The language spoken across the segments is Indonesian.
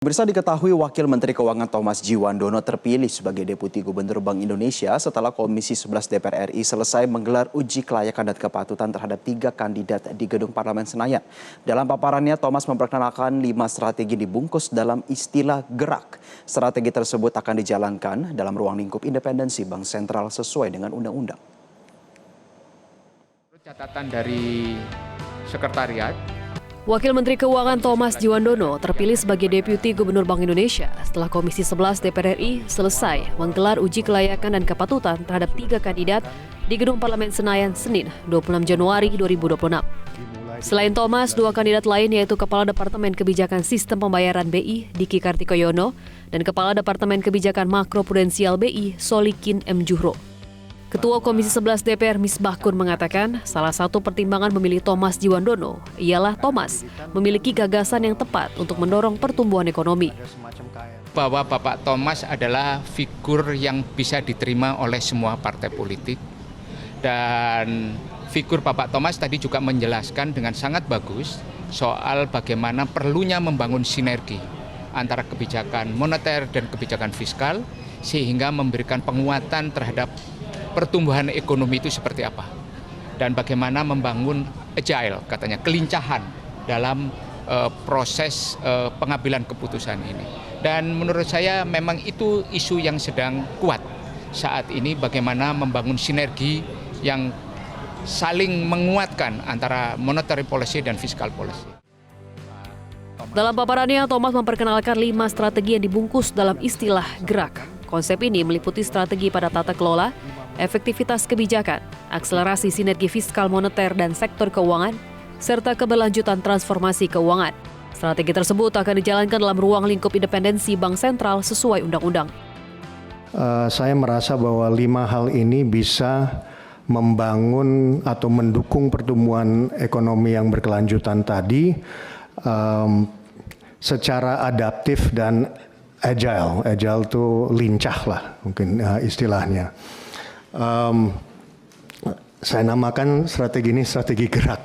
Pemirsa, diketahui Wakil Menteri Keuangan Thomas Djiwandono terpilih sebagai Deputi Gubernur Bank Indonesia setelah Komisi 11 DPR RI selesai menggelar uji kelayakan dan kepatutan terhadap 3 kandidat di Gedung Parlemen Senayan. Dalam paparannya, Thomas memperkenalkan 5 strategi dibungkus dalam istilah gerak. Strategi tersebut akan dijalankan dalam ruang lingkup independensi Bank Sentral sesuai dengan undang-undang. Catatan dari Sekretariat, Wakil Menteri Keuangan Thomas Djiwandono terpilih sebagai Deputi Gubernur Bank Indonesia setelah Komisi 11 DPR RI selesai menggelar uji kelayakan dan kepatutan terhadap 3 kandidat di Gedung Parlemen Senayan Senin 26 Januari 2026. Selain Thomas, 2 kandidat lain yaitu Kepala Departemen Kebijakan Sistem Pembayaran BI Diki Kartikoyono dan Kepala Departemen Kebijakan Makro Prudensial BI Solikin M. Juhro. Ketua Komisi 11 DPR Misbahkun mengatakan salah satu pertimbangan memilih Thomas Djiwandono ialah Thomas memiliki gagasan yang tepat untuk mendorong pertumbuhan ekonomi. bahwa Bapak Thomas adalah figur yang bisa diterima oleh semua partai politik. Dan figur Bapak Thomas tadi juga menjelaskan dengan sangat bagus soal bagaimana perlunya membangun sinergi antara kebijakan moneter dan kebijakan fiskal sehingga memberikan penguatan terhadap pertumbuhan ekonomi itu seperti apa, dan bagaimana membangun agile, katanya kelincahan dalam proses pengambilan keputusan ini. Dan menurut saya memang itu isu yang sedang kuat saat ini, bagaimana membangun sinergi yang saling menguatkan antara monetary policy dan fiscal policy. Dalam paparannya, Thomas memperkenalkan 5 strategi yang dibungkus dalam istilah gerak. Konsep ini meliputi strategi pada tata kelola, efektivitas kebijakan, akselerasi sinergi fiskal moneter dan sektor keuangan, serta keberlanjutan transformasi keuangan. Strategi tersebut akan dijalankan dalam ruang lingkup independensi Bank Sentral sesuai undang-undang. Saya merasa bahwa 5 hal ini bisa membangun atau mendukung pertumbuhan ekonomi yang berkelanjutan tadi secara adaptif dan agile. Agile itu lincah lah mungkin istilahnya. Saya namakan strategi ini strategi gerak.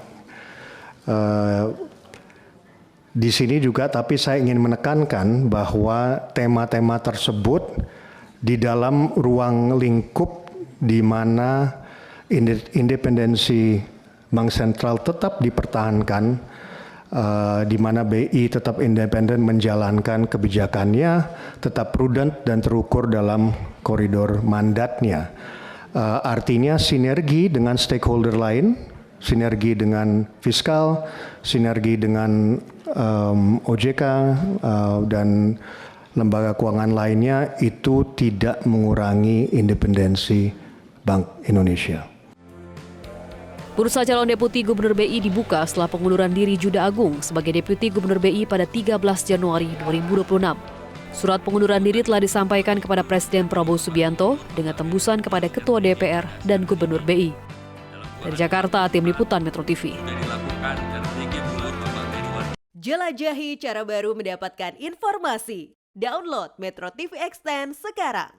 Di sini juga tapi saya ingin menekankan bahwa tema-tema tersebut di dalam ruang lingkup di mana independensi Bank Sentral tetap dipertahankan, di mana BI tetap independen menjalankan kebijakannya, tetap prudent dan terukur dalam koridor mandatnya. Artinya sinergi dengan stakeholder lain, sinergi dengan fiskal, sinergi dengan OJK dan lembaga keuangan lainnya itu tidak mengurangi independensi Bank Indonesia. Bursa calon Deputi Gubernur BI dibuka setelah pengunduran diri Juda Agung sebagai Deputi Gubernur BI pada 13 Januari 2026. Surat pengunduran diri telah disampaikan kepada Presiden Prabowo Subianto dengan tembusan kepada Ketua DPR dan Gubernur BI. Dari Jakarta, Tim Liputan Metro TV. Jelajahi cara baru mendapatkan informasi. Download Metro TV Extend sekarang.